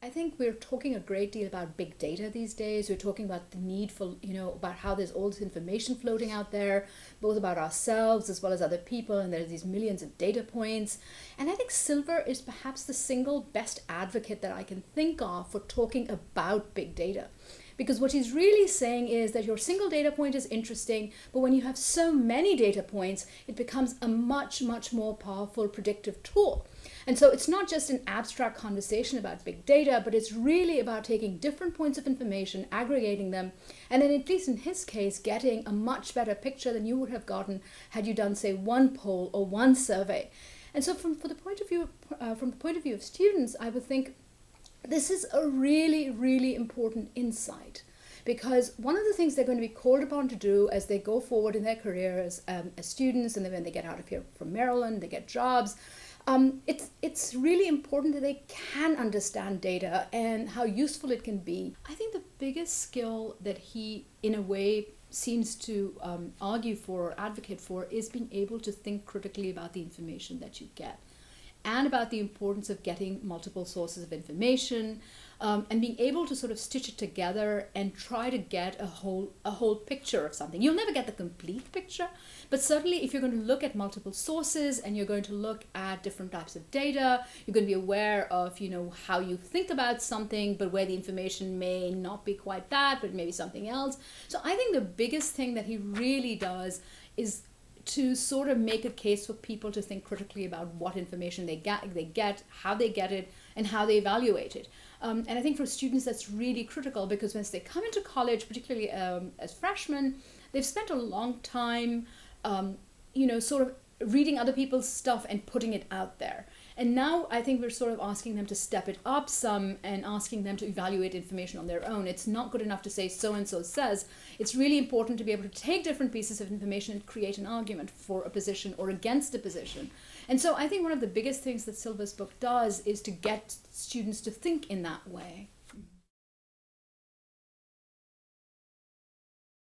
I think we're talking a great deal about big data these days. We're talking about the need for, about how there's all this information floating out there, both about ourselves as well as other people, and there's these millions of data points. And I think Silver is perhaps the single best advocate that I can think of for talking about big data. Because what he's really saying is that your single data point is interesting, but when you have so many data points, it becomes a much, much more powerful predictive tool. And so it's not just an abstract conversation about big data, but it's really about taking different points of information, aggregating them, and then, at least in his case, getting a much better picture than you would have gotten had you done, say, one poll or one survey. And so from the point of view of students, I would think this is a really, really important insight, because one of the things they're going to be called upon to do as they go forward in their careers as students, and then when they get out of here from Maryland, they get jobs, it's really important that they can understand data and how useful it can be. I think the biggest skill that he, in a way, seems to argue for or advocate for is being able to think critically about the information that you get, and about the importance of getting multiple sources of information, and being able to sort of stitch it together and try to get a whole picture of something. You'll never get the complete picture, but certainly if you're going to look at multiple sources and you're going to look at different types of data, you're going to be aware of, how you think about something, but where the information may not be quite that, but maybe something else. So I think the biggest thing that he really does is to sort of make a case for people to think critically about what information they get, how they get it, and how they evaluate it. And I think for students that's really critical, because once they come into college, particularly as freshmen, they've spent a long time, sort of reading other people's stuff and putting it out there. And now I think we're sort of asking them to step it up some and asking them to evaluate information on their own. It's not good enough to say so-and-so says. It's really important to be able to take different pieces of information and create an argument for a position or against a position. And so I think one of the biggest things that Silver's book does is to get students to think in that way.